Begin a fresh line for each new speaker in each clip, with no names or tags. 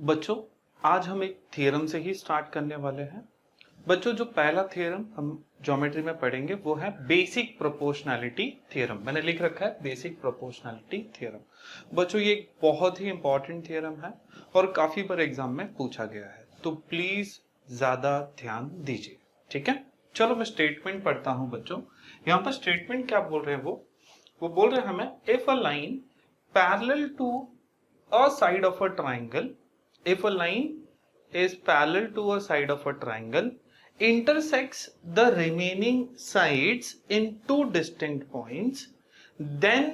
बच्चों आज हम एक थ्योरम से ही स्टार्ट करने वाले हैं। बच्चों जो पहला थ्योरम हम ज्योमेट्री में पढ़ेंगे वो है बेसिक प्रोपोर्शनैलिटी थ्योरम। मैंने लिख रखा है बेसिक प्रोपोर्शनैलिटी थ्योरम। बच्चों ये एक बहुत ही इंपॉर्टेंट थ्योरम है और काफी बार एग्जाम में पूछा गया है, तो प्लीज ज्यादा ध्यान दीजिए। ठीक है, चलो मैं स्टेटमेंट पढ़ता हूं बच्चों। यहाँ पर स्टेटमेंट क्या बोल रहे हैं, वो बोल रहे हैं हमें if a line parallel to a side of a triangle, if a line is parallel to a side of a triangle, intersects the remaining sides in two distinct points, then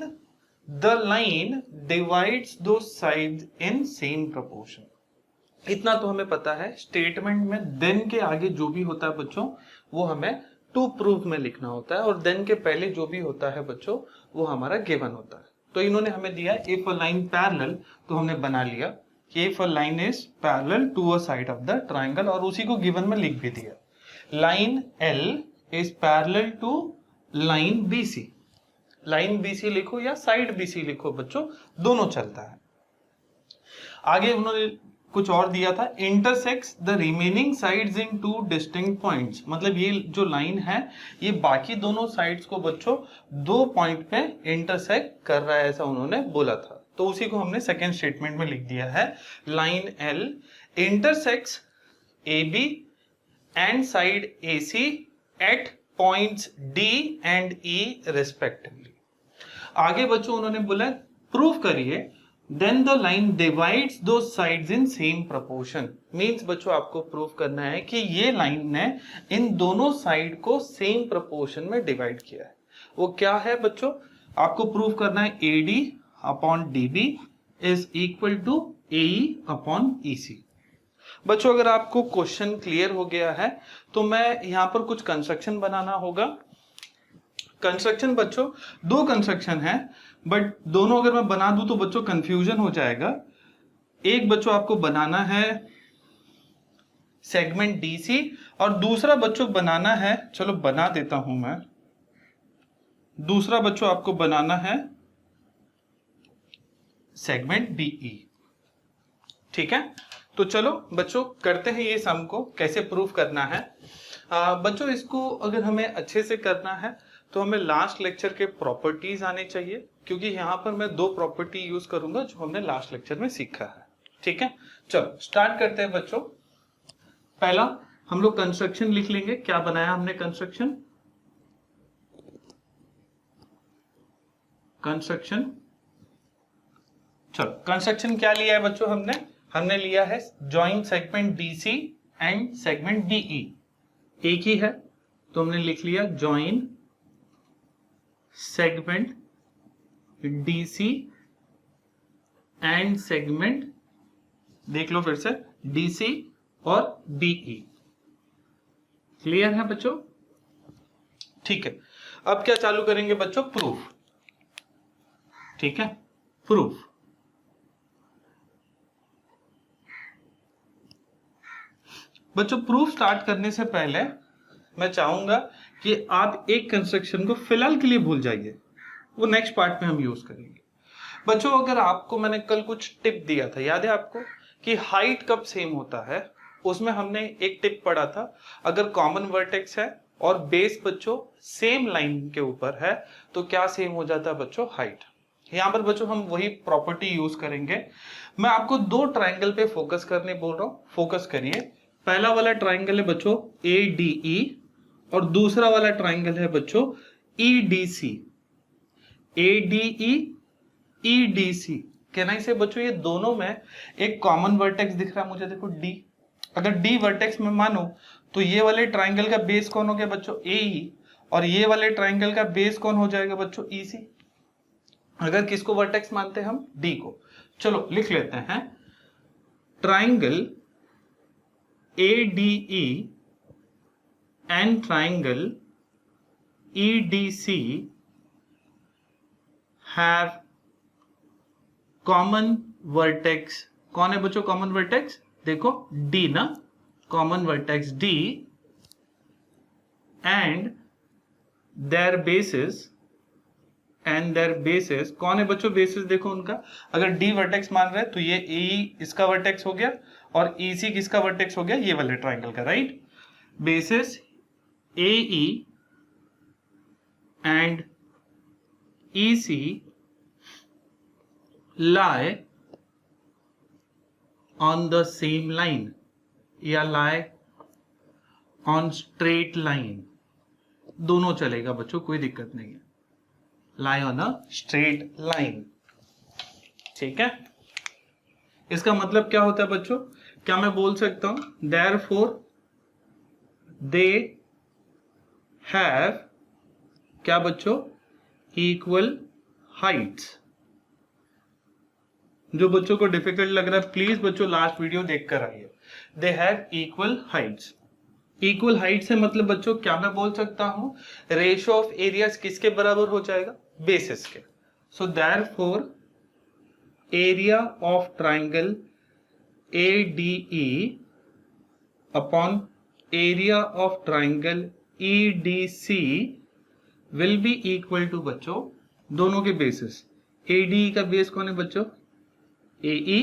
the line divides those sides in same proportion. इतना तो हमें पता है। Statement में then के आगे जो भी होता है बच्चों वो हमें टू प्रूफ में लिखना होता है, और देन के पहले जो भी होता है बच्चों वो हमारा गिवन होता है। तो इन्होंने हमें दिया इफ अ लाइन पैरेलल, तो हमने बना लिया कि if a line is parallel to a side of the triangle, और उसी को गिवन में लिख भी दिया। Line L is parallel to line BC. Line BC लिखो या साइड बीसी लिखो बच्चों, दोनों चलता है। आगे उन्होंने कुछ और दिया था, intersects the remaining sides in two distinct points. मतलब ये जो लाइन है ये बाकी दोनों साइड्स को बच्चों दो पॉइंट पे इंटरसेक्ट कर रहा है, ऐसा उन्होंने बोला था। तो उसी को हमने सेकेंड स्टेटमेंट में लिख दिया है। Line L intersects A B and side A C at points D and E respectively. आगे बच्चों उन्होंने बोला प्रूव करिए then the line divides those sides in same proportion। Means बच्चों आपको प्रूफ करना है कि ये लाइन ने इन दोनों साइड को सेम प्रोपोर्शन में डिवाइड किया है। वो क्या है बच्चों, आपको प्रूफ करना है AD upon DB is equal to AE upon EC। बच्चों अगर आपको क्वेश्चन क्लियर हो गया है तो मैं यहाँ पर कुछ कंस्ट्रक्शन बनाना होगा। कंस्ट्रक्शन बच्चों दो कंस्ट्रक्शन है, बट दोनों अगर मैं बना दूं तो बच्चों कंफ्यूजन हो जाएगा। एक बच्चों आपको बनाना है सेगमेंट डीसी और दूसरा बच्चों बनाना है, चलो बना देता हूं मैं, दूसरा बच्चों आपको बनाना है सेगमेंट बीई। ठीक है, तो चलो बच्चों करते हैं ये सम को कैसे प्रूफ करना है। बच्चों इसको अगर हमें अच्छे से करना है तो हमें लास्ट लेक्चर के प्रॉपर्टीज आने चाहिए, क्योंकि यहाँ पर मैं दो प्रॉपर्टी यूज करूंगा जो हमने लास्ट लेक्चर में सीखा है। ठीक है, चलो स्टार्ट करते हैं बच्चों। पहला हम लोग कंस्ट्रक्शन लिख लेंगे। क्या बनाया हमने कंस्ट्रक्शन, चलो कंस्ट्रक्शन क्या लिया है बच्चों, हमने लिया है joint segment DC and segment DE. एक ही है तो हमने लिख लिया joint segment DC and segment, देख लो फिर से, डीसी और डीई। क्लियर है बच्चों? ठीक है, अब क्या चालू करेंगे बच्चों, प्रूफ। ठीक है, प्रूफ। बच्चों प्रूफ स्टार्ट करने से पहले मैं चाहूंगा कि आप एक कंस्ट्रक्शन को फिलहाल के लिए भूल जाइए, वो नेक्स्ट पार्ट में हम यूज करेंगे। बच्चों अगर आपको मैंने कल कुछ टिप दिया था, याद है आपको, कि हाइट कब सेम होता है, उसमें हमने एक टिप पढ़ा था, अगर कॉमन वर्टेक्स है और बेस बच्चों सेम लाइन के ऊपर है तो क्या सेम हो जाता है बच्चों, हाइट। यहां पर बच्चों हम वही प्रॉपर्टी यूज करेंगे। मैं आपको दो ट्राइंगल पे फोकस करने बोल रहा हूं, फोकस करिए। पहला वाला ट्राइंगल है बच्चों ADE और दूसरा वाला ट्राइंगल है बच्चों EDC। ADE EDC कहना से बच्चों ये दोनों में एक कॉमन वर्टेक्स दिख रहा है मुझे, देखो D। अगर D वर्टेक्स में मानो तो ये वाले ट्राइंगल का बेस कौन हो गया बच्चों, AE, और ये वाले ट्राइंगल का बेस कौन हो जाएगा बच्चों, EC। अगर किसको वर्टेक्स मानते हैं हम, D को। चलो लिख लेते हैं, triangle ADE and triangle EDC have common vertex। कौन है बच्चों कॉमन वर्टेक्स, देखो D ना, common vertex D and their bases and their bases, कौन है बच्चों बेसिस, देखो उनका, अगर डी वर्टेक्स मान रहे हैं तो ये ए इसका वर्टेक्स हो गया और ई सी किसका वर्टेक्स हो गया, ये वाले ट्राइंगल का, right. Bases A E and E C lie on the same line या lie on straight line, दोनों चलेगा बच्चों, कोई दिक्कत नहीं है, lie on a straight line, ठीक है। इसका मतलब क्या होता है बच्चों, क्या मैं बोल सकता हूं therefore they have, क्या बच्चों, equal heights। जो बच्चों को डिफिकल्ट लग रहा है प्लीज बच्चों लास्ट वीडियो देख कर आइए। दे have equal Heights, equal height से मतलब बच्चों क्या मैं बोल सकता हूं, रेशियो ऑफ एरियाज किसके बराबर हो जाएगा, बेसिस के। So therefore area of triangle ADE upon area of triangle EDC will be equal to बच्चों दोनों के बेसिस, ADE का बेस कौन है बच्चों, AE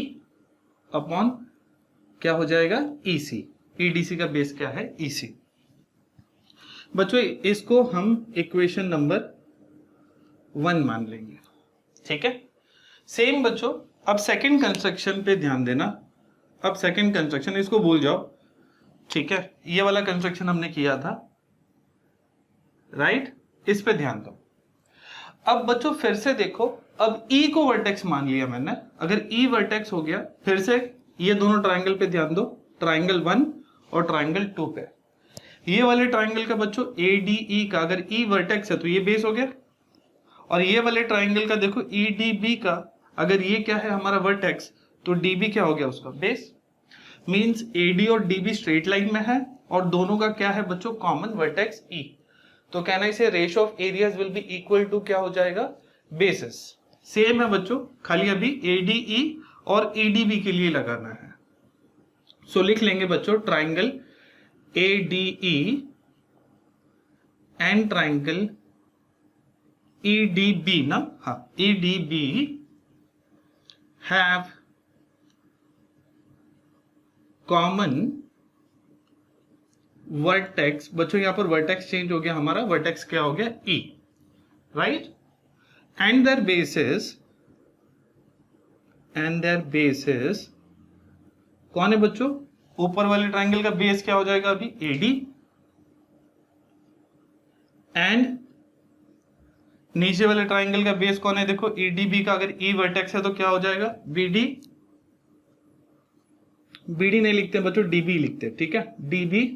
अपॉन क्या हो जाएगा, EC, EDC का बेस क्या है, EC। बच्चों इसको हम इक्वेशन नंबर 1 मान लेंगे, ठीक है। सेम बच्चों अब सेकंड कंस्ट्रक्शन पे ध्यान देना, अब सेकंड कंस्ट्रक्शन इसको भूल जाओ, ठीक है, ये वाला कंस्ट्रक्शन हमने किया था, राइट, इस पे ध्यान दो। अब बच्चों फिर से देखो, अब E को वर्टेक्स मान लिया मैंने, अगर E वर्टेक्स हो गया, फिर से ये दोनों ट्राइंगल पे ध्यान दो, ट्राइंगल 1 और ट्राइंगल 2 पे, ये वाले ट्राइंगल का बच्चों ADE का अगर E वर्टेक्स है तो ये बेस हो गया, और ये वाले ट्राइंगल का देखो EDB का अगर ये क्या है हमारा वर्टेक्स, तो DB क्या हो गया उसका बेस। मींस AD और DB स्ट्रेट लाइन में है और दोनों का क्या है बच्चों, कॉमन वर्टेक्स E। तो कहना इसे ratio of areas will be equal to क्या हो जाएगा, बेसिस। सेम है बच्चों, खाली अभी ADE और EDB के लिए लगाना है। सो लिख लेंगे बच्चों triangle ADE and triangle EDB ना, हाँ EDB हैव कॉमन वर्टेक्स, बच्चों यहां पर वर्टेक्स चेंज हो गया, हमारा वर्टेक्स क्या हो गया, E, right, and their bases कौन है बच्चों, ऊपर वाले ट्राइंगल का बेस क्या हो जाएगा अभी, AD, एंड नीचे वाले ट्राइंगल का बेस कौन है, देखो EDB का अगर E वर्टेक्स है तो क्या हो जाएगा, BD, BD नहीं लिखते बच्चों, DB लिखते, ठीक है, DB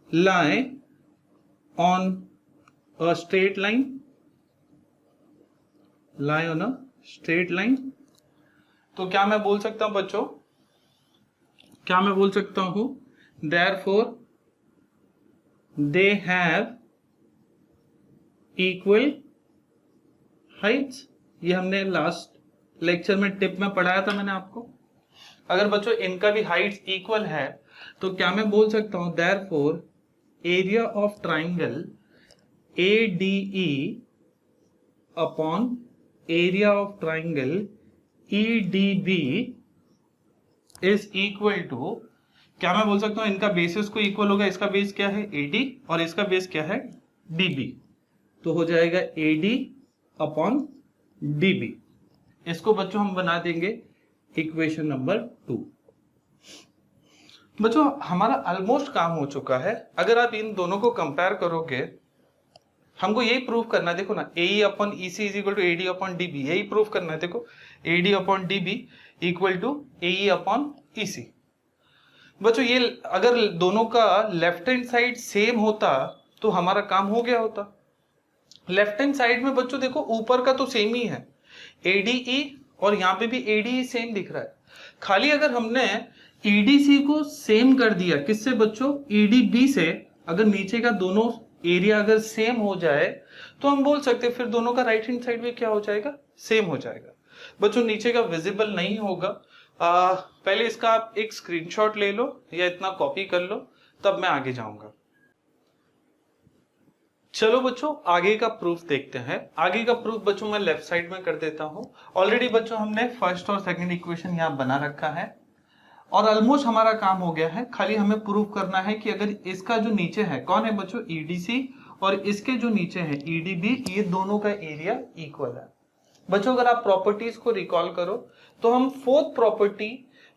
lie on a straight line, lie on a straight line। तो क्या मैं बोल सकता हूं बच्चों, क्या मैं बोल सकता हूं, therefore they have equal heights, ये हमने लास्ट लेक्चर में टिप में पढ़ाया था मैंने आपको। अगर बच्चों इनका भी हाइट्स इक्वल है तो क्या मैं बोल सकता हूं, therefore area of triangle ADE upon area of triangle EDB is equal to, क्या मैं बोल सकता हूं इनका बेसिस को इक्वल होगा, इसका बेस क्या है AD और इसका बेस क्या है DB, तो हो जाएगा AD अपॉन DB। इसको बच्चों हम बना देंगे इक्वेशन नंबर 2। बच्चों हमारा ऑलमोस्ट काम हो चुका है, अगर आप इन दोनों को कंपेयर करोगे, हमको यही प्रूव करना है, देखो ना AE upon EC is equal to AD upon DB, यही प्रूव करना है, देखो AD upon DB equal to AE upon EC। बच्चों ये अगर दोनों का लेफ्ट हैंड साइड सेम होता तो हमारा काम हो गया होता। लेफ्ट हैंड साइड में बच्चों देखो ऊपर का तो सेम ही है ADE और यहाँ पे भी ADE सेम दिख रहा है, खाली अगर हमने EDC को सेम कर दिया किससे बच्चों, EDB से, अगर नीचे का दोनों एरिया अगर सेम हो जाए तो हम बोल सकते हैं फिर दोनों का राइट हैंड साइड भी क्या हो जाएगा, सेम हो जाएगा। बच्चों नीचे का विजिबल नहीं होगा, पहले इसका आप एक स्क्रीनशॉट ले लो या इतना कॉपी कर लो, तब मैं आगे जाऊंगा। चलो बच्चों आगे का प्रूफ देखते हैं। आगे का प्रूफ बच्चों मैं लेफ्ट साइड में कर देता हूं। ऑलरेडी बच्चों हमने फर्स्ट और सेकंड इक्वेशन यहां बना रखा है और ऑलमोस्ट हमारा काम हो गया है। खाली हमें प्रूफ करना है कि अगर इसका जो नीचे है कौन है बच्चों, ईडीसी, और इसके जो नीचे है ईडीबी, ये दोनों का एरिया इक्वल है। बच्चों अगर आप प्रॉपर्टीज को रिकॉल करो तो हम फोर्थ प्रॉपर्टी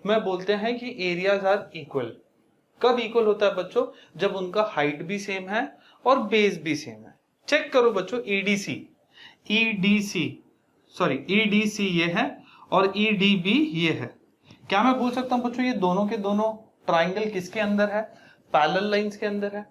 में बोलते हैं कि एरियाज आर इक्वल। कब इक्वल होता है बच्चों, जब उनका हाइट भी सेम है और बेस भी सेम है। चेक करो बच्चों, ईडीसी ये है और ईडीबी ये है। क्या मैं बोल सकता हूं बच्चों ये दोनों के दोनों ट्राइंगल किसके अंदर है, पैरेलल लाइंस के अंदर है।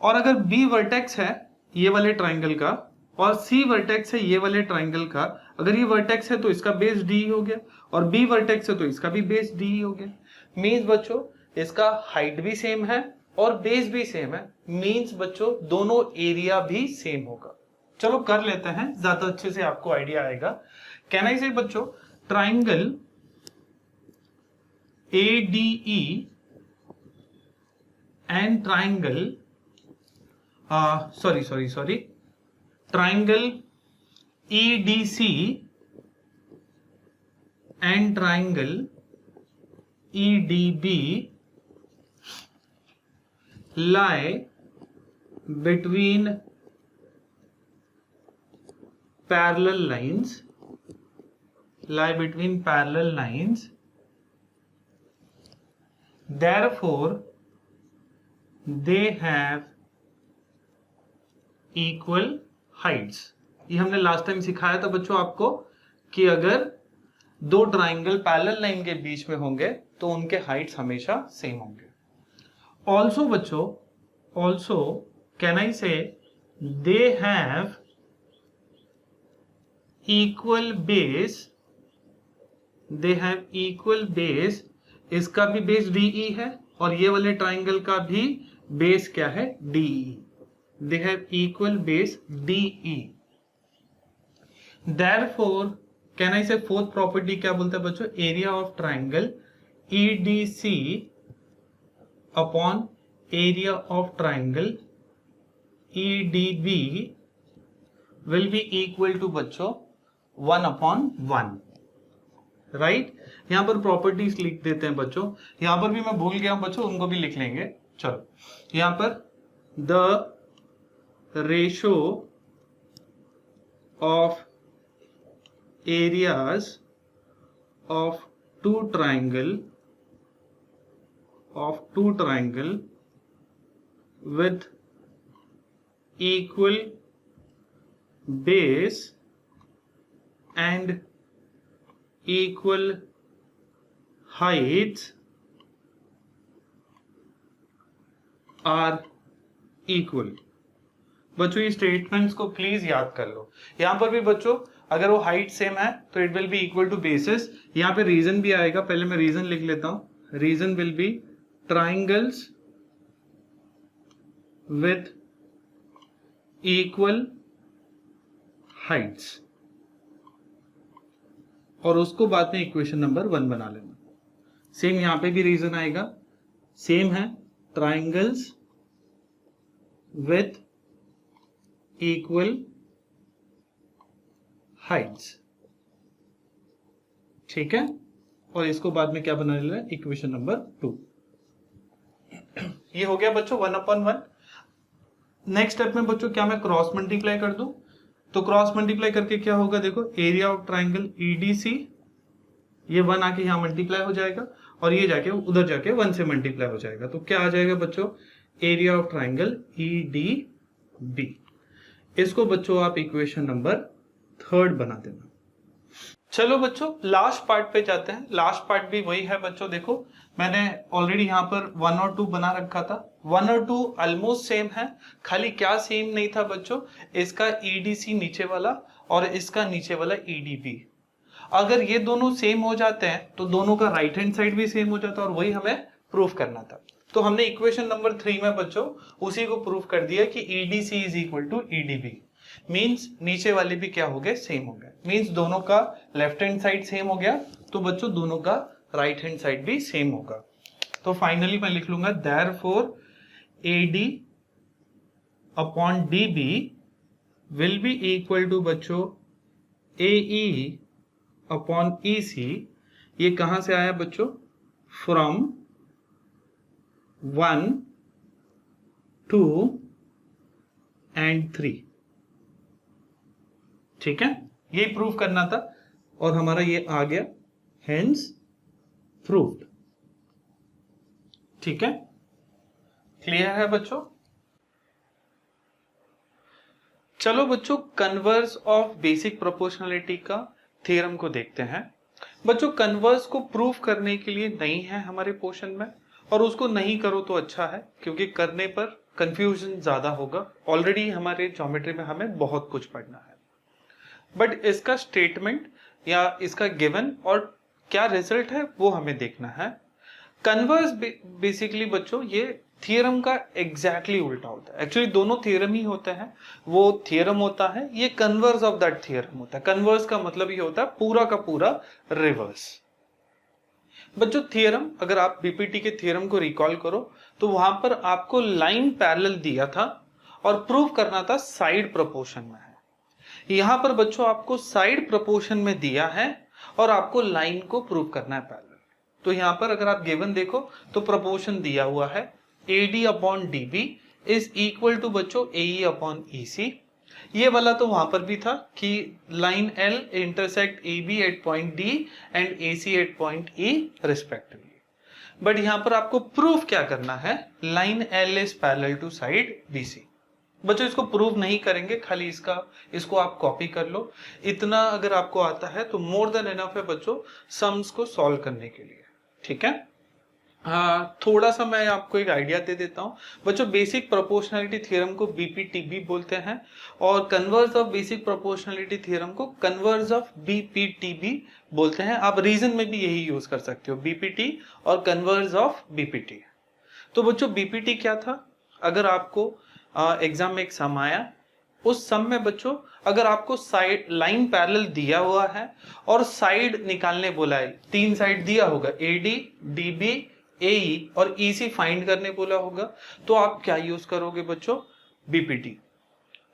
और अगर बी वर्टेक्स है ये वाले ट्राइंगल का और सी वर्टेक्स है ये वाले ट्राइंगल का, अगर ये वर्टेक्स है तो इसका बेस डी हो गया और बी वर्टेक्स है तो इसका भी बेस डी हो गया। मींस बच्चों इसका हाइट भी सेम है और बेस भी सेम है। मींस बच्चों दोनों एरिया भी सेम होगा। चलो कर लेते हैं, ज्यादा अच्छे से आपको आइडिया आएगा। कैन आई से बच्चों triangle ADE and triangle triangle EDC and triangle EDB lie between parallel lines, therefore they have equal heights। ये हमने लास्ट टाइम सिखाया था बच्चों आपको कि अगर दो ट्राइंगल पैरेलल लाइन के बीच में होंगे तो उनके हाइट्स हमेशा सेम होंगे। ऑल्सो बच्चों, ऑल्सो कैन आई से दे हैव इक्वल बेस, इसका भी बेस डीई है और ये वाले ट्राइंगल का भी बेस क्या है, DE. They have equal base DE. Therefore can I say fourth property क्या बोलते हैं बच्चों, area of triangle EDC upon area of triangle EDB will be equal to बच्चों 1/1। राइट, यहां पर प्रॉपर्टीज लिख देते हैं बच्चों। यहां पर भी मैं भूल गया हूं बच्चों, उनको भी लिख लेंगे। चलो यहां पर the ratio of areas of two triangle with equal base and equal heights are equal। बच्चों ये स्टेटमेंट्स को प्लीज याद कर लो। यहां पर भी बच्चों अगर वो हाइट सेम है तो it will be equal to bases. यहां पे रीजन भी आएगा, पहले मैं रीजन लिख लेता हूं। Reason will be triangles with equal heights, और उसको बाद में इक्वेशन नंबर 1 बना लेना। सेम यहां पे भी रीजन आएगा, सेम है ट्राइंगल्स with equal heights। ठीक है, और इसको बाद में क्या बना लेना है, इक्वेशन नंबर 2। ये हो गया बच्चों 1/1। नेक्स्ट स्टेप में बच्चों क्या मैं क्रॉस मल्टीप्लाई कर दूं, तो क्रॉस मल्टीप्लाई करके क्या होगा, देखो एरिया ऑफ ट्राइंगल ईडीसी, ये 1 आके यहां मल्टीप्लाई हो जाएगा और ये जाके उधर जाके 1 से मल्टीप्लाई हो जाएगा। तो क्या आ जाएगा बच्चों, एरिया ऑफ ट्राइंगल ईडीबी। इसको बच्चों आप इक्वेशन नंबर 3 बना देना। चलो बच्चों लास्ट पार्ट पे जाते हैं। लास्ट पार्ट भी वही है बच्चों। देखो मैंने ऑलरेडी यहाँ पर 1 और 2 बना रखा था। 1 और 2 ऑलमोस्ट सेम है, खाली क्या सेम नहीं था बच्चों, इसका ईडीसी नीचे वाला और इसका नीचे वाला ईडीबी। अगर ये दोनों सेम हो जाते हैं तो दोनों का राइट हैंड साइड भी सेम हो जाता है और वही हमें प्रूफ करना था। तो हमने इक्वेशन नंबर 3 में बच्चों उसी को प्रूफ कर दिया कि EDC is equal to EDB. Means नीचे वाले भी क्या हो गए, सेम हो गए। मीन्स दोनों का लेफ्ट हैंड साइड सेम हो गया, तो बच्चों दोनों का राइट हैंड साइड भी सेम होगा। तो फाइनली मैं लिख लूंगा therefore AD upon D B will be equal to बच्चों ए ई अपॉन ई सी। ये कहां से आया बच्चों? From 1, 2 and 3। ठीक है, ये प्रूव करना था और हमारा ये आ गया, हेंस प्रूव्ड। ठीक है, क्लियर है बच्चों? चलो बच्चों, कन्वर्स ऑफ बेसिक प्रोपोर्शनलिटी का थ्योरम को देखते हैं। बच्चों, कन्वर्स को प्रूव करने के लिए नहीं है हमारे पोर्शन में, और उसको नहीं करो तो अच्छा है, क्योंकि करने पर कंफ्यूजन ज्यादा होगा। ऑलरेडी हमारे ज्योमेट्री में हमें बहुत कुछ पढ़ना है, बट इसका स्टेटमेंट या इसका गिवन और क्या रिजल्ट है वो हमें देखना है। कन्वर्स बेसिकली बच्चों ये थियरम का एग्जैक्टली उल्टा होता है। एक्चुअली दोनों थियरम ही होते हैं, वो थियरम होता है, ये कन्वर्स ऑफ दैट थियरम होता है। कन्वर्स का मतलब ये होता है पूरा का पूरा रिवर्स। बच्चों, थियरम, अगर आप बीपीटी के थियरम को रिकॉल करो तो वहां पर आपको लाइन पैरेलल दिया था और प्रूव करना था साइड प्रोपोर्शन में है। यहां पर बच्चों आपको साइड प्रोपोर्शन में दिया है और आपको लाइन को प्रूव करना है पैरेलल। तो यहां पर अगर आप गिवन देखो तो प्रोपोर्शन दिया हुआ है AD upon DB is equal to बच्चों AE अपॉन EC। ये वाला तो वहां पर भी था कि line L intersect AB at point D and AC at point E respectively. But यहां पर आपको प्रूफ क्या करना है? Line L is parallel to side BC। बच्चों, इसको प्रूव नहीं करेंगे, खाली इसको आप कॉपी कर लो। इतना अगर आपको आता है तो मोर देन इनफ है बच्चों सम्स को सॉल्व करने के लिए। ठीक है, थोड़ा सा मैं आपको एक आइडिया दे देता हूं बच्चों। बेसिक प्रोपोर्शनलिटी थ्योरम को BPTB बोलते हैं और converse of basic proportionality theorem को कन्वर्स ऑफ BPTB बोलते हैं। आप रीजन में भी यही यूज कर सकते हो, BPT और कन्वर्स ऑफ BPT। तो बच्चों, BPT क्या था? अगर आपको एग्जाम में एक सम आया, उस सम में बच्चों अगर आपको साइड लाइन पैरेलल दिया हुआ है और साइड निकालने बोला है, 3 साइड दिया होगा, AD, DB, AE और EC फाइंड करने बोला होगा, तो आप क्या यूज करोगे बच्चों? BPT।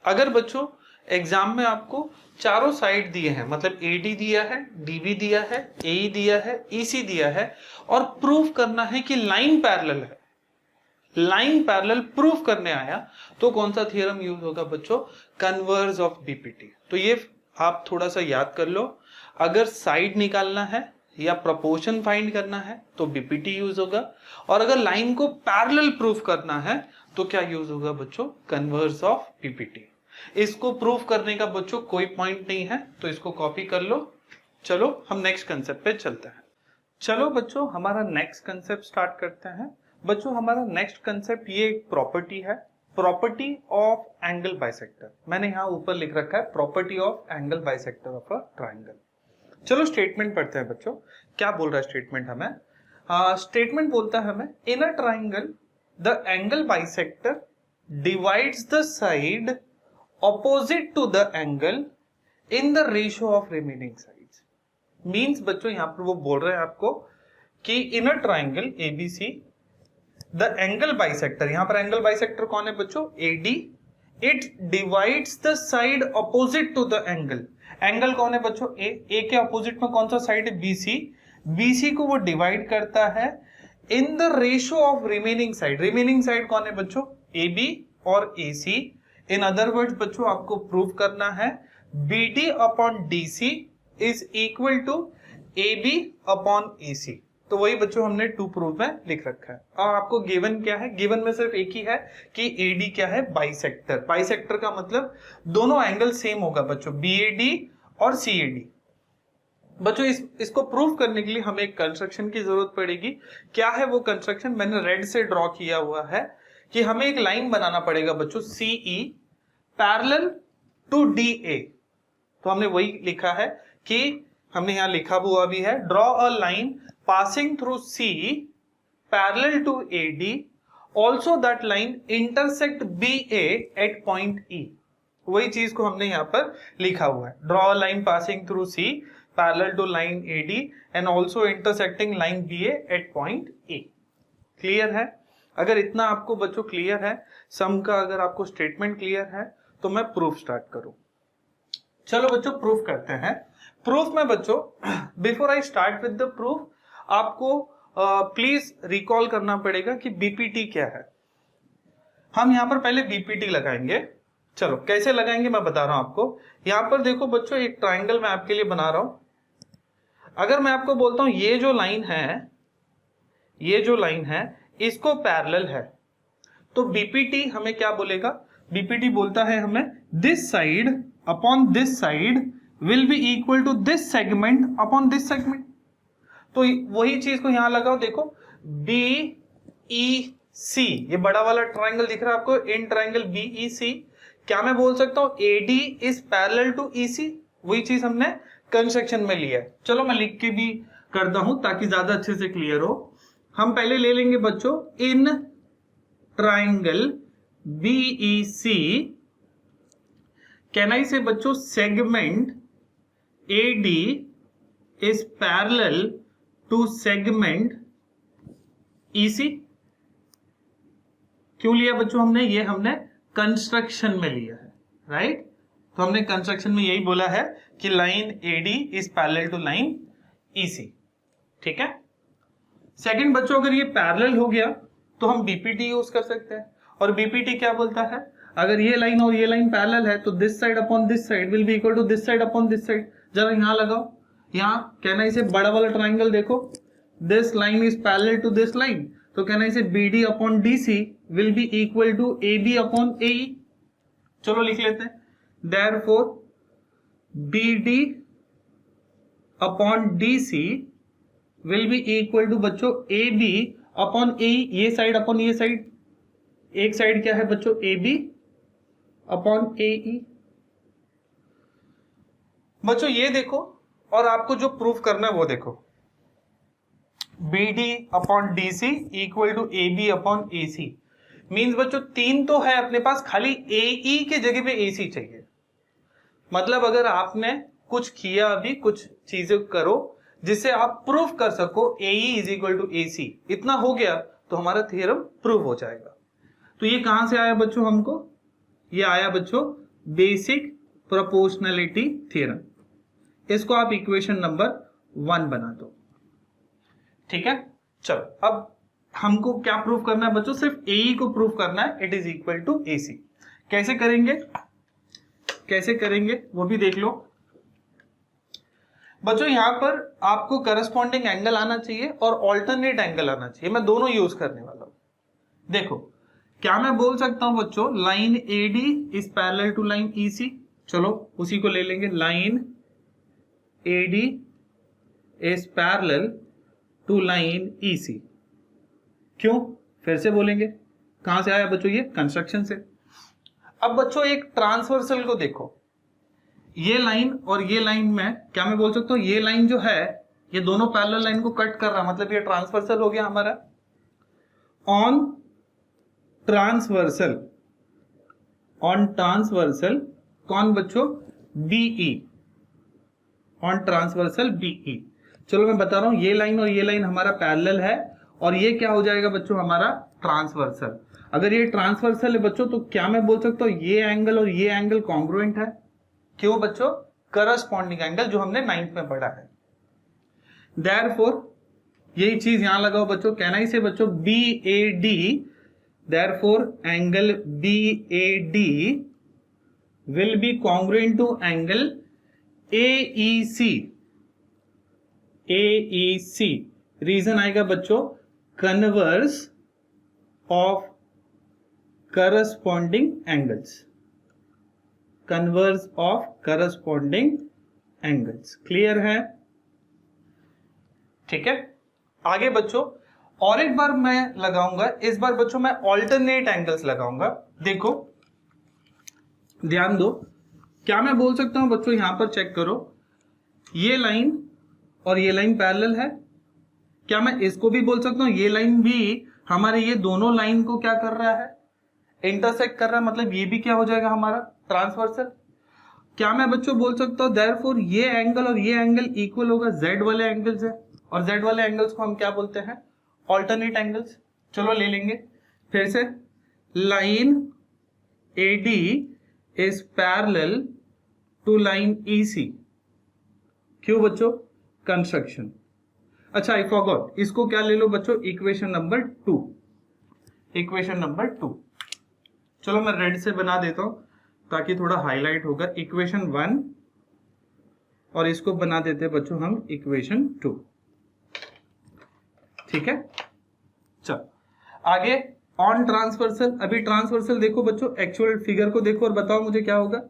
अगर बच्चों एग्जाम में आपको चारों साइड दिए हैं, मतलब AD दिया है, DB दिया है, AE दिया है, EC दिया है, और प्रूफ करना है कि लाइन पैरेलल है, लाइन पैरेलल प्रूफ करने आया, तो कौन सा थ्योरम यूज होगा बच्चों? Converse of BPT। तो ये आप थोड़ा सा याद कर लो। अगर साइड निकालना है या प्रोपोर्शन फाइंड करना है तो BPT यूज होगा, और अगर लाइन को पैरेलल प्रूफ करना है तो क्या यूज होगा बच्चों? Converse of BPT। इसको प्रूफ करने का बच्चों कोई पॉइंट नहीं है, तो इसको कॉपी कर लो। चलो हम नेक्स्ट कंसेप्ट पे चलते हैं। चलो बच्चों, हमारा नेक्स्ट कंसेप्ट स्टार्ट करते हैं। बच्चों, हमारा नेक्स्ट कंसेप्ट ये एक प्रॉपर्टी है, प्रॉपर्टी ऑफ एंगल बाइसेक्टर। मैंने यहाँ ऊपर लिख रखा है property of angle bisector of a triangle. चलो स्टेटमेंट पढ़ते हैं बच्चों, क्या बोल रहा है स्टेटमेंट हमें? स्टेटमेंट बोलता है हमें, in a triangle the angle bisector divides the side opposite to the angle in the ratio of remaining sides. Means बच्चों यहाँ पर वो बोल रहे हैं आपको कि in a triangle ABC the angle bisector, यहां पर एंगल बाइसेक्टर कौन है बच्चों? AD, it divides the side opposite to the angle. Angle कौन है बच्चों? A के ऑपोजिट में कौन सा साइड है? BC को वो डिवाइड करता है इन the ratio of remaining side. Remaining side कौन है बच्चों? AB और AC। इन अदर वर्ड्स बच्चों आपको प्रूव करना है BD upon DC is equal to AB upon AC। तो वही बच्चों हमने 2 प्रूफ में लिख रखा है। और आपको गिवन क्या है? गिवन में सिर्फ एक ही है कि AD क्या है? बाइसेक्टर। बाइसेक्टर का मतलब दोनों एंगल सेम होगा बच्चों, BAD और CAD। बच्चों इसको प्रूव करने के लिए हमें एक कंस्ट्रक्शन की जरूरत पड़ेगी। क्या है वो कंस्ट्रक्शन? मैंने रेड से ड्रॉ किया हुआ है कि हमें एक लाइन बनाना पड़ेगा बच्चों CE पैरेलल टू DA। तो हमने वही लिखा है कि हमने यहां लिखा हुआ भी है, draw a line passing through C parallel to AD, also that line intersect BA at point E। वही चीज को हमने यहाँ पर लिखा हुआ है, draw a line passing through C parallel to line AD and also intersecting line BA at point E। Clear है? अगर इतना आपको बच्चों क्लियर है, सम का अगर आपको स्टेटमेंट क्लियर है, तो मैं प्रूफ स्टार्ट करूं। चलो बच्चों प्रूफ करते हैं। प्रूफ में बच्चों before I start with the proof, आपको प्लीज रिकॉल करना पड़ेगा कि बीपीटी क्या है। हम यहां पर पहले बीपीटी लगाएंगे। चलो कैसे लगाएंगे मैं बता रहा हूं आपको। यहां पर देखो बच्चों, एक ट्राइंगल मैं आपके लिए बना रहा हूं। अगर मैं आपको बोलता हूं ये जो लाइन है, ये जो लाइन है इसको पैरेलल है, तो बीपीटी हमें क्या बोलेगा? बीपीटी बोलता है हमें this side upon this side will be equal to this segment upon this segment. तो वही चीज को यहां लगाओ, देखो बी ई सी, ये बड़ा वाला ट्राइंगल दिख रहा है आपको, इन ट्राइंगल बी ई सी। क्या मैं बोल सकता हूं AD is parallel to EC? वही चीज हमने कंस्ट्रक्शन में लिया है। चलो मैं लिख के भी करता हूं ताकि ज्यादा अच्छे से क्लियर हो। हम पहले ले लेंगे बच्चों in triangle BE C, can I say बच्चों segment AD is parallel to segment EC. क्यों लिया बच्चों हमने? ये हमने कंस्ट्रक्शन में लिया है, राइट? तो हमने कंस्ट्रक्शन में यही बोला है कि line AD is parallel to line EC, ठीक है। सेकंड बच्चों, अगर ये पैरेलल हो गया तो हम बीपीटी यूज कर सकते हैं। और बीपीटी क्या बोलता है? अगर ये लाइन और ये लाइन पैरेलल है तो this side upon this side will be equal to this side upon this side. जरा यहां लगाओ, यहां कहना इसे बड़ा वाला ट्राइंगल देखो, this line is parallel to this line, तो कहना इसे BD upon DC will be equal to AB upon AE। चलो लिख लेते हैं, therefore BD upon DC will be equal to बच्चों AB अपॉन AE। ये साइड अपॉन ये साइड, एक साइड क्या है बच्चों AB अपॉन AE। बच्चों ये देखो, और आपको जो प्रूफ करना है वो देखो, BD upon DC equal to AB upon AC। Means बच्चों तीन तो है अपने पास, खाली AE के जगह पे AC चाहिए। मतलब अगर आपने कुछ किया, अभी कुछ चीजें करो जिससे आप प्रूफ कर सको AE is equal to AC, इतना हो गया तो हमारा थ्योरम प्रूव हो जाएगा। तो ये कहां से आया बच्चों हमको? ये आया बच्चों बेसिक प्रोपोर्शनैलिटी थ्योरम। इसको आप इक्वेशन नंबर 1 बना दो, ठीक है। चलो अब हमको क्या प्रूफ करना है बच्चों? सिर्फ AE को प्रूफ करना है, it is equal to AC। कैसे करेंगे, कैसे करेंगे वो भी देख लो बच्चों। यहां पर आपको करस्पॉन्डिंग एंगल आना चाहिए और ऑल्टरनेट एंगल आना चाहिए। मैं दोनों यूज करने वाला हूं। देखो क्या मैं बोल सकता हूं बच्चों, line AD is parallel to line EC। चलो उसी को ले लेंगे, line AD is parallel to line EC। क्यों? फिर से बोलेंगे, कहां से आया बच्चों? ये कंस्ट्रक्शन से। अब बच्चों एक ट्रांसवर्सल को देखो, ये लाइन और ये लाइन में क्या मैं बोल सकता हूं, ये लाइन जो है ये दोनों पैरेलल लाइन को कट कर रहा, मतलब ये ट्रांसवर्सल हो गया हमारा। ऑन ट्रांसवर्सल, ऑन ट्रांसवर्सल कौन बच्चों? BE, on transversal BE। चलो मैं बता रहा हूं, ये लाइन और ये लाइन हमारा पैरेलल है और ये क्या हो जाएगा बच्चों हमारा ट्रांसवर्सल। अगर ये ट्रांसवर्सल है बच्चों तो क्या मैं बोल सकता हूं ये एंगल और ये एंगल कॉन्ग्रुएंट है। क्यों बच्चों? करस्पॉन्डिंग एंगल जो हमने 9th में पढ़ा है। देयरफॉर यही चीज यहां लगाओ बच्चों, कहना ही से बच्चों BAD, therefore angle BAD will be congruent to angle AEC। AEC reason आएगा बच्चों converse of corresponding angles, converse of corresponding angles. Clear है? ठीक है। आगे बच्चों और एक बार मैं लगाऊंगा, इस बार बच्चों मैं ऑल्टरनेट एंगल्स लगाऊंगा। देखो ध्यान दो, क्या मैं बोल सकता हूं बच्चों, यहां पर चेक करो, ये लाइन और ये लाइन पैरेलल है। क्या मैं इसको भी बोल सकता हूं ये लाइन भी हमारे ये दोनों लाइन को क्या कर रहा है? इंटरसेक्ट कर रहा है, मतलब ये भी क्या हो जाएगा हमारा ट्रांसवर्सल। क्या मैं बच्चों बोल सकता हूं देयरफॉर ये एंगल और ये एंगल इक्वल होगा Z वाले एंगल्स है, और Z वाले एंगल्स को हम क्या बोलते हैं? Alternate angles. चलो ले लेंगे, फिर से line AD is parallel to line EC। क्यों बच्चों? कंस्ट्रक्शन। अच्छा, आई फॉरगॉट, इसको क्या ले लो बच्चों? Equation number 2। इक्वेशन नंबर 2, चलो मैं रेड से बना देता हूं ताकि थोड़ा हाईलाइट होगा। इक्वेशन 1 और इसको बना देते बच्चों हम इक्वेशन 2। ठीक है, चल आगे ऑन ट्रांसवर्सल। अभी ट्रांसवर्सल देखो बच्चों, एक्चुअल फिगर को देखो और बताओ मुझे क्या होगा।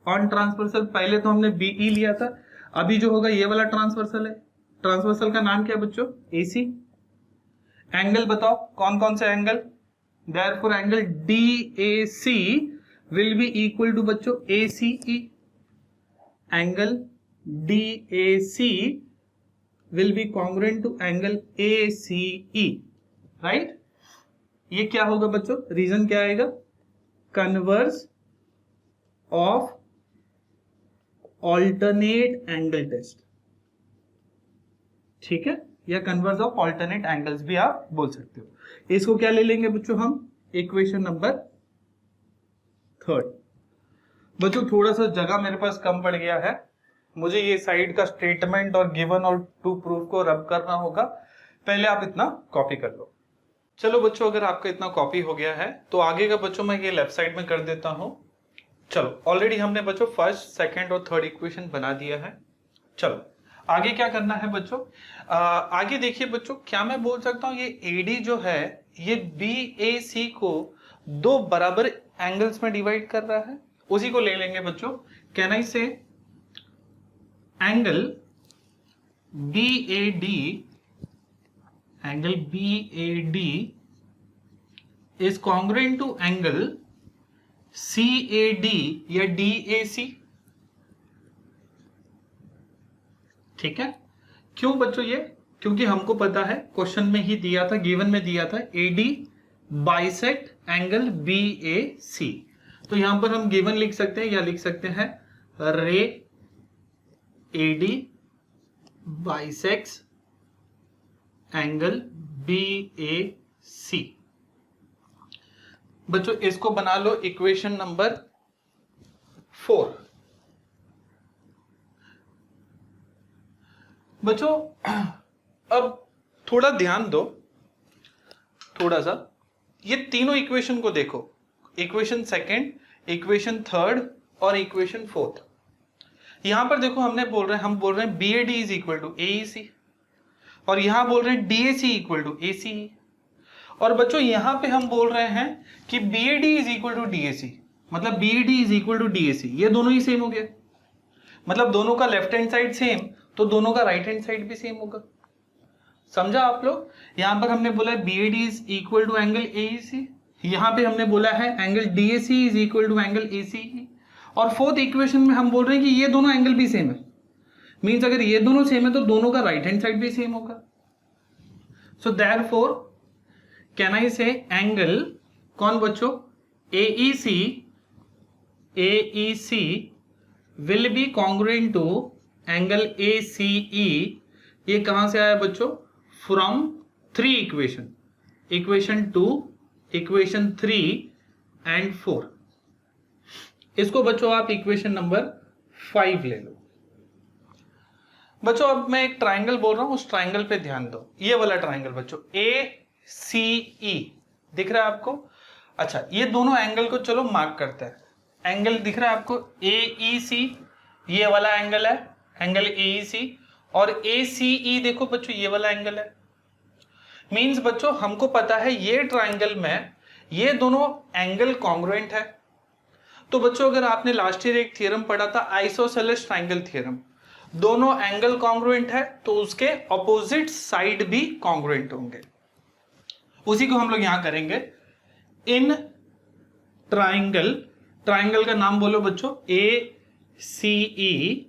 ऑन ट्रांसवर्सल पहले तो हमने BE लिया था, अभी जो होगा ये वाला ट्रांसवर्सल है। ट्रांसवर्सल का नाम क्या है बच्चों? AC। एंगल बताओ कौन कौन से angle? Therefore angle DAC will be equal to बच्चों ACE। Angle DAC will be congruent to angle ACE, right? ये क्या होगा बच्चों? रीजन क्या आएगा? Converse of alternate angle test. ठीक है, या कन्वर्स ऑफ ऑल्टरनेट एंगल्स भी आप बोल सकते हो। इसको क्या ले लेंगे बच्चों हम? Equation number 3। बच्चों थोड़ा सा जगह मेरे पास कम पड़ गया है, मुझे ये साइड का स्टेटमेंट और गिवन और टू प्रूफ को रब करना होगा। पहले आप इतना कॉपी कर लो। चलो बच्चों, अगर आपका इतना कॉपी हो गया है तो आगे का बच्चों मैं ये लेफ्ट साइड में कर देता हूं। चलो, ऑलरेडी हमने बच्चों फर्स्ट, सेकंड और थर्ड इक्वेशन बना दिया है। चलो आगे क्या करना है बच्चों? आगे देखिए बच्चों, क्या मैं बोल सकता हूं ये AD जो है ये BAC को 2 बराबर एंगल्स में डिवाइड कर रहा है। उसी को ले लेंगे बच्चों। Can I say angle BAD is congruent to angle CAD या DAC। ठीक है, क्यों बच्चों? ये क्योंकि हमको पता है, क्वेश्चन में ही दिया था, गिवन में दिया था, AD बाइसेक्ट एंगल BAC। तो यहां पर हम गिवन लिख सकते हैं या लिख सकते हैं रे AD बाइसेक्ट्स एंगल BAC। बच्चों इसको बना लो इक्वेशन नंबर 4। बच्चों अब थोड़ा ध्यान दो, थोड़ा सा ये तीनों इक्वेशन को देखो। इक्वेशन सेकंड, इक्वेशन थर्ड और इक्वेशन फोर्थ। यहां पर देखो हम बोल रहे हैं BAD is equal to AEC और यहां बोल रहे हैं DAC इक्वल टू ACE। और बच्चों यहां पे हम बोल रहे हैं कि BAD is equal to DAC, मतलब BAD is equal to DAC। ये दोनों ही सेम हो गया, मतलब दोनों का लेफ्ट हैंड साइड सेम तो दोनों का राइट हैंड साइड भी सेम होगा। समझा आप लोग? यहां पर हमने बोला है BAD is equal to angle AEC, यहां पे हमने बोला है angle DAC is equal to angle ACE। और फोर्थ इक्वेशन में हम बोल रहे हैं कि ये दोनों एंगल भी सेम है, मींस अगर ये दोनों सेम है तो दोनों का राइट हैंड साइड भी सेम होगा। So therefore can I say angle कौन बच्चों? AEC will be congruent to angle ACE। ये कहां से आया बच्चों? From 3 equation, equation 2, equation 3 and 4। इसको बच्चों आप इक्वेशन नंबर 5 ले लो। बच्चों अब मैं एक ट्राइंगल बोल रहा हूं, उस ट्राइंगल पे ध्यान दो। ये वाला ट्राइंगल बच्चों ACE दिख रहा है आपको? अच्छा, ये दोनों एंगल को चलो मार्क करते हैं। एंगल दिख रहा है आपको AEC, ये वाला एंगल है एंगल AEC, और ACE देखो बच्चों ये वाला एंगल है। मींस बच्चों हमको पता है ये ट्राइंगल में ये दोनों एंगल कॉन्ग्रुएंट है। तो बच्चों अगर आपने लास्ट ईयर एक थ्योरम पढ़ा था आइसोसेलेस ट्राइंगल थ्योरम, दोनों एंगल कॉन्ग्रुएंट है तो उसके ऑपोजिट साइड भी कॉन्ग्रुएंट होंगे। उसी को हम लोग यहां करेंगे। इन ट्राइंगल, ट्राइंगल का नाम बोलो बच्चों ACE।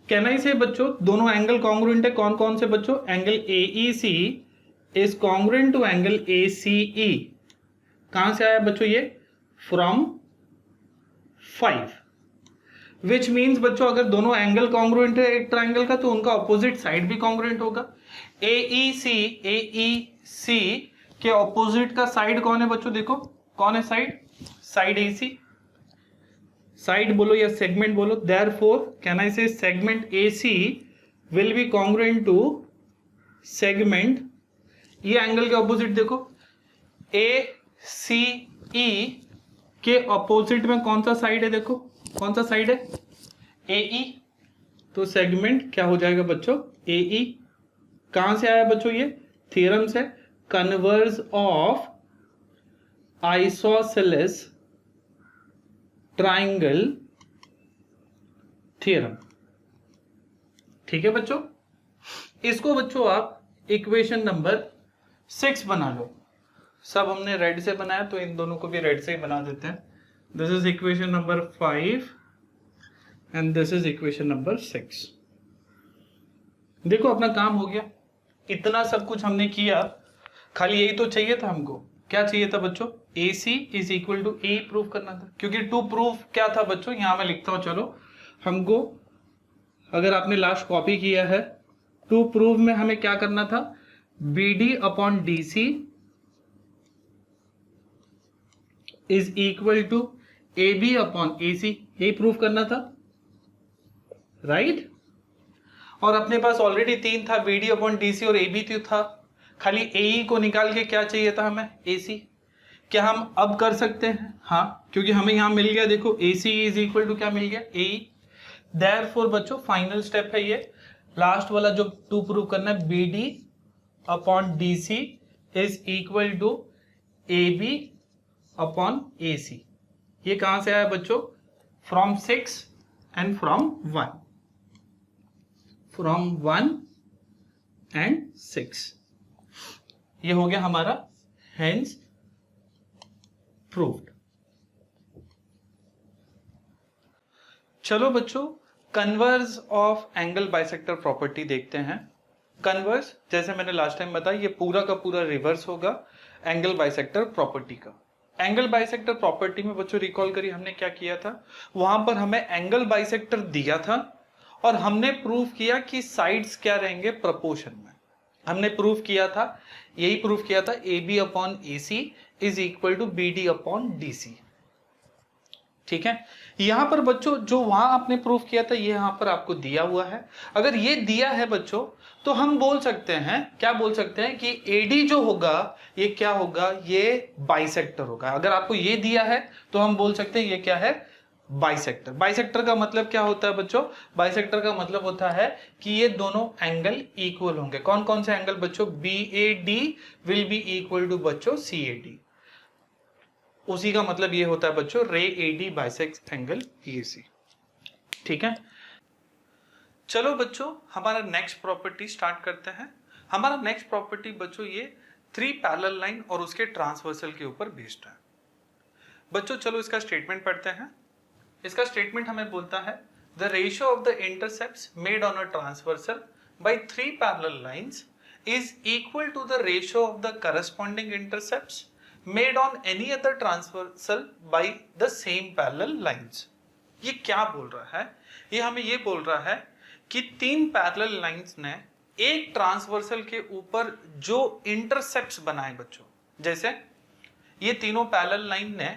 कैन आई से बच्चों दोनों एंगल कॉन्ग्रुएंट है, कौन कौन से बच्चों? Angle AEC is congruent to angle ACE। कहां से आया बच्चों ये? फ्रॉम 5, विच मीन्स बच्चों अगर दोनों एंगल कॉन्ग्रुएंट है एक ट्राइंगल का तो उनका ऑपोजिट साइड भी कॉन्ग्रुएंट होगा। AEC के ऑपोजिट का साइड कौन है बच्चों? देखो कौन है साइड? साइड AC, साइड बोलो या सेगमेंट बोलो, therefore can I say segment AC will be congruent to segment, ये एंगल के ऑपोजिट देखो ACE के ऑपोजिट में कौन सा साइड है? देखो कौन सा साइड है? AE, तो सेगमेंट क्या हो जाएगा बच्चों? AE। कहां से आया बच्चों? ये थ्योरम से, converse of isosceles triangle theorem. ठीक है बच्चों, इसको बच्चों आप इक्वेशन नंबर 6 बना लो। सब हमने रेड से बनाया तो इन दोनों को भी रेड से ही बना देते हैं। This is equation number 5 and this is equation number 6। देखो अपना काम हो गया, इतना सब कुछ हमने किया, खाली यही तो चाहिए था हमको। क्या चाहिए था बच्चों? AC is equal to A prove करना था, क्योंकि टू प्रूफ क्या था बच्चों? यहां मैं लिखता हूं, चलो हमको, अगर आपने लास्ट कॉपी किया है, टू प्रूव में हमें क्या करना था? BD upon DC is equal to AB upon AC, यही प्रूव करना था, राइट? और अपने पास ऑलरेडी 3 था, BD अपॉन DC और AB तो था, खाली AE को निकाल के क्या चाहिए था हमें? AC। क्या हम अब कर सकते हैं? हाँ, क्योंकि हमें यहां मिल गया, देखो AC इज इक्वल टू क्या मिल गया? AE। देयरफॉर बच्चों फाइनल स्टेप है ये, लास्ट वाला जो टू प्रूव करना है, BD upon DC is equal to AB upon AC। ये कहां से आया बच्चों? From 6 and from 1, from 1 and 6। ये हो गया हमारा हेंस प्रूव्ड। चलो बच्चों converse of angle bisector property देखते हैं। कन्वर्ज जैसे मैंने लास्ट टाइम बताया, ये पूरा का पूरा रिवर्स होगा एंगल बाइसेक्टर प्रॉपर्टी का। एंगल बाइसेक्टर प्रॉपर्टी में बच्चों रिकॉल करिए हमने क्या किया था, वहां पर हमें एंगल बाइसेक्टर दिया था और हमने प्रूव किया कि साइड्स क्या रहेंगे? प्रोपोर्शन में। हमने प्रूव किया था, यही प्रूव किया था, AB upon AC is equal to BD upon DC। ठीक है, यहां पर बच्चों जो वहां आपने प्रूव किया था ये यहां पर आपको दिया हुआ है। अगर ये दिया है बच्चों तो हम बोल सकते हैं, क्या बोल सकते हैं कि AD जो होगा ये क्या होगा? ये बाइसेक्टर होगा। अगर आपको ये दिया है तो हम बोल सकते हैं ये क्या है? बाइसेक्टर। बाइसेक्टर का मतलब क्या होता है बच्चों? बाइसेक्टर का मतलब होता है कि ये दोनों एंगल इक्वल होंगे। कौन कौन से एंगल बच्चों? BAD will be equal to बच्चों CAD। उसी का मतलब ये होता है बच्चों रे AD बाइसेक्ट एंगल EAC। ठीक है, चलो बच्चों हमारा नेक्स्ट प्रॉपर्टी स्टार्ट करते हैं। हमारा नेक्स्ट प्रॉपर्टी बच्चों ये 3 पैरेलल लाइन और उसके ट्रांसवर्सल के ऊपर बेस्ड है। बच्चों चलो इसका स्टेटमेंट पढ़ते हैं। इसका स्टेटमेंट हमें बोलता है the ratio of the intercepts made on a transversal by 3 parallel lines is equal to the ratio of the corresponding intercepts made on any other transversal by the same parallel lines. ये क्या बोल रहा है? ये हमें ये बोल रहा है कि 3 पैरेलल लाइंस ने एक ट्रांसवर्सल के ऊपर जो इंटरसेप्ट्स बनाए बच्चों, जैसे ये तीनों पैरेलल लाइन ने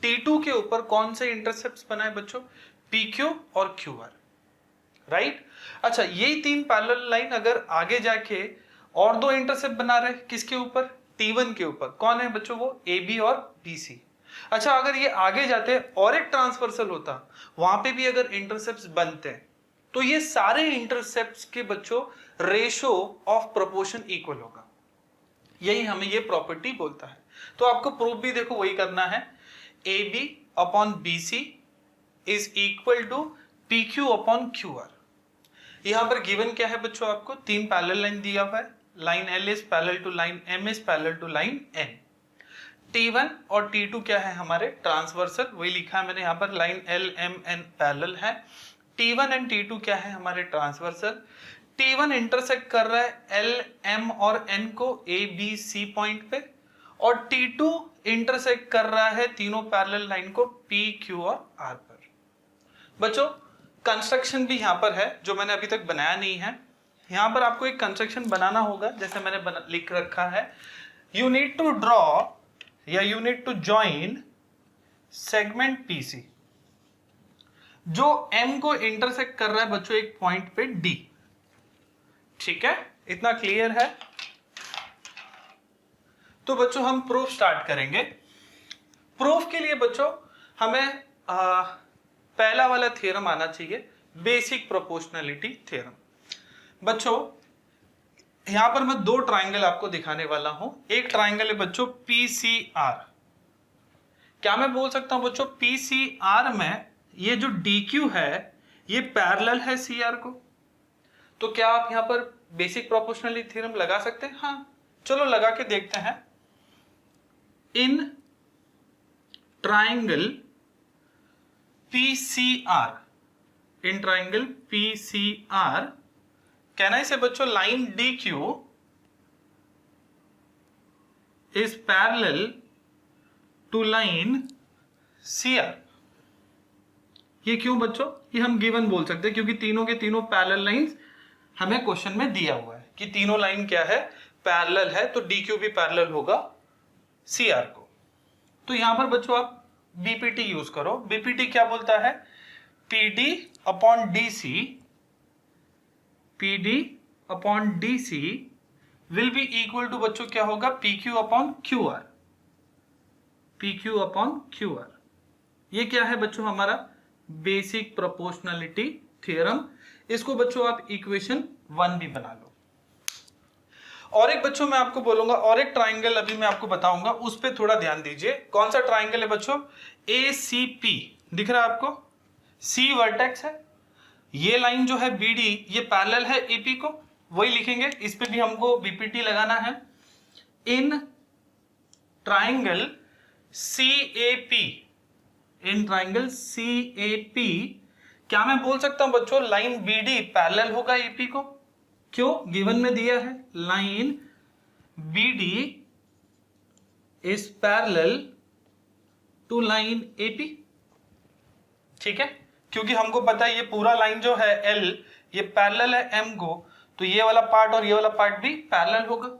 T2 के ऊपर कौन से इंटरसेप्ट्स बनाए बच्चों? PQ और QR, राइट? अच्छा, ये 3 पैरेलल लाइन अगर आगे जाके और 2 इंटरसेप्ट बना रहे, किसके ऊपर? T1 के ऊपर। कौन है बच्चों वो? AB और BC। अच्छा, अगर ये आगे जाते और एक ट्रांसवर्सल होता, वहां पे भी अगर इंटरसेप्ट्स बनते तो ये सारे इंटरसेप्ट्स के बच्चों रेशो ऑफ प्रोपोर्शन इक्वल होगा। यही हमें ये प्रॉपर्टी बोलता है। तो आपको प्रूफ भी देखो वही करना है, AB upon BC is equal to PQ upon QR। यहां पर गिवन क्या है बच्चों? आपको 3 पैरेलल लाइन दिया हुआ है, line L is parallel to line M is parallel to line N। T1 और T2 क्या है? हमारे ट्रांसवर्सल, वही लिखा है मैंने यहाँ पर, line L M N parallel है। T1 एंड T2 क्या है? हमारे ट्रांसवर्सल। T1 इंटरसेक्ट कर रहा है L M और N को A B C पॉइंट पे, और T2 इंटरसेक्ट कर रहा है तीनों पैरेलल लाइन को P Q और R पर। बच्चों कंस्ट्रक्शन भी यहाँ पर है जो मैंने अभी तक बनाया नहीं है। यहाँ पर आपको एक कंस्ट्रक्शन बनाना होगा, जैसे मैंने लिख रखा है यू नीड टू ड्रॉ या you need to join segment PC जो M को इंटरसेक्ट कर रहा है बच्चों एक पॉइंट पे D। ठीक है, इतना क्लियर है? तो बच्चों हम प्रूफ स्टार्ट करेंगे। प्रूफ के लिए बच्चों हमें पहला वाला थ्योरम आना चाहिए, बेसिक प्रोपोर्शनलिटी थ्योरम। बच्चों यहां पर मैं दो ट्राइंगल आपको दिखाने वाला हूं। एक ट्राइंगल है बच्चों PCR। क्या मैं बोल सकता हूं बच्चों PCR में ये जो DQ है ये पैरेलल है CR को? तो क्या आप यहां पर बेसिक प्रोपोर्शनलिटी थ्योरम लगा सकते हैं? हाँ, चलो लगा के देखते हैं। In triangle PCR, in triangle PCR, कहना इसे बच्चों line DQ is parallel to line CR। ये क्यों बच्चों? ये हम गिवन बोल सकते हैं क्योंकि तीनों के तीनों पैरेलल लाइंस हमें क्वेश्चन में दिया हुआ है कि तीनों लाइन क्या है, पैरेलल है, तो DQ भी पैरेलल होगा CR को। तो यहां पर बच्चों आप BPT यूज करो। BPT क्या बोलता है? PD upon DC, PD upon DC will be equal to बच्चों क्या होगा? PQ upon QR, PQ upon QR। ये क्या है बच्चों? हमारा बेसिक प्रोपोर्शनलिटी थ्योरम। इसको बच्चों आप इक्वेशन 1 भी बना लो। और एक बच्चों मैं आपको बोलूंगा, और एक ट्राइंगल अभी मैं आपको बताऊंगा, उस पर थोड़ा ध्यान दीजिए। कौन सा ट्राइंगल है बच्चों? ACP दिख रहा है आपको? C वर्टेक्स है, ये लाइन जो है BD ये पैरेलल है AP को, वही लिखेंगे। इस पे भी हमको BPT लगाना है। In triangle CAP, in triangle CAP क्या मैं बोल सकता हूं बच्चों लाइन BD पैरेलल होगा AP को? क्यों? गिवन में दिया है line BD is parallel to line AP। ठीक है, क्योंकि हमको पता है ये पूरा लाइन जो है L ये पैरेलल है M को, तो ये वाला पार्ट और ये वाला पार्ट भी पैरेलल होगा।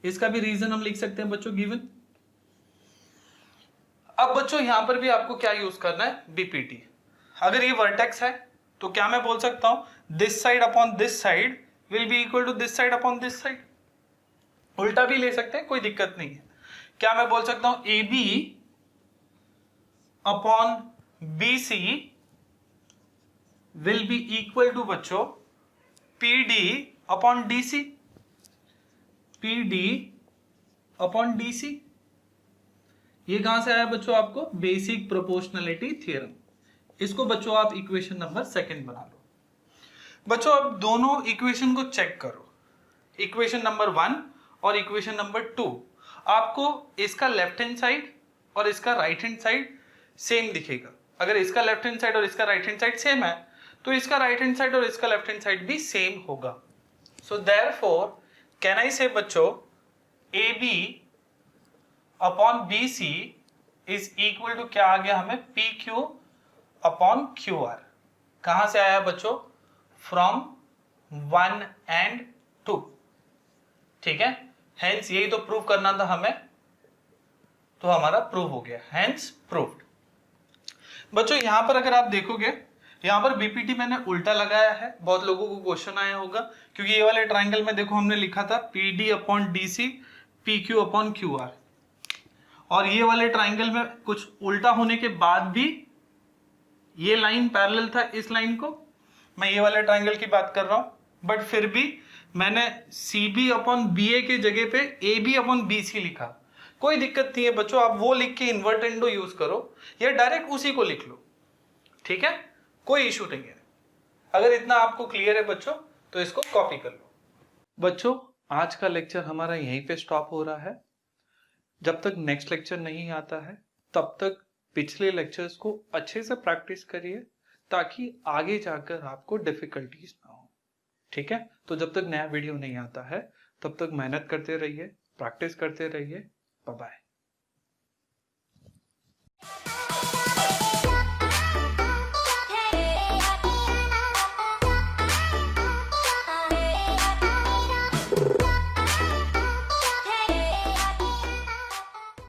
इसका भी रीजन हम लिख सकते हैं बच्चों गिवन। अब बच्चों यहां पर भी आपको क्या यूज करना है? BPT। अगर ये वर्टेक्स है तो क्या मैं बोल सकता हूं this side upon this side will be equal to this side upon this side. उल्टा भी ले सकते हैं, कोई दिक्कत नहीं है। क्या मैं बोल सकता हूं AB upon BC will be equal to बच्चों PD upon DC, PD upon DC। ये कहां से आया बच्चों? आपको बेसिक प्रोपोर्शनलिटी थ्योरम। इसको बच्चों आप इक्वेशन नंबर 2 बना लो। बच्चों अब दोनों इक्वेशन को चेक करो, इक्वेशन नंबर 1 और इक्वेशन नंबर 2। आपको इसका लेफ्ट हैंड साइड और इसका राइट हैंड साइड सेम दिखेगा। अगर इसका लेफ्ट हैंड साइड और इसका राइट हैंड साइड सेम है तो इसका राइट हैंड साइड और इसका लेफ्ट हैंड साइड भी सेम होगा। So therefore can I say बच्चों AB upon BC is equal to क्या आ गया हमें? PQ upon QR। कहां से आया बच्चों? From 1 and 2। ठीक है, हेंस यही तो प्रूव करना था हमें, तो हमारा प्रूव हो गया, हेंस प्रूव्ड। बच्चों यहां पर अगर आप देखोगे, यहां पर BPT मैंने उल्टा लगाया है। बहुत लोगों को क्वेश्चन आया होगा क्योंकि ये वाले ट्राइंगल में देखो हमने लिखा था PD upon DC PQ upon QR, और ये वाले ट्राइंगल में कुछ उल्टा होने के बाद भी ये लाइन पैरेलल था इस लाइन को। मैं ये वाले ट्राइंगल की बात कर रहा हूं, बट फिर भी मैंने CB अपॉन BA के जगह पे AB अपॉन BC लिखा। कोई दिक्कत नहीं है बच्चों, आप वो लिख के इन्वर्टेंडो यूज करो या डायरेक्ट उसी को लिख लो। ठीक है, कोई इशू नहीं है। अगर इतना आपको क्लियर है बच्चों तो इसको कॉपी कर लो। बच्चों आज का लेक्चर हमारा यहीं पे स्टॉप हो रहा है। जब तक नेक्स्ट लेक्चर नहीं आता है तब तक पिछले लेक्चर्स को अच्छे से प्रैक्टिस करिए ताकि आगे जाकर आपको डिफिकल्टीज ना हो। ठीक है, तो जब तक नया वीडियो नहीं आता है तब तक मेहनत करते रहिए, प्रैक्टिस करते रहिए। Bye bye.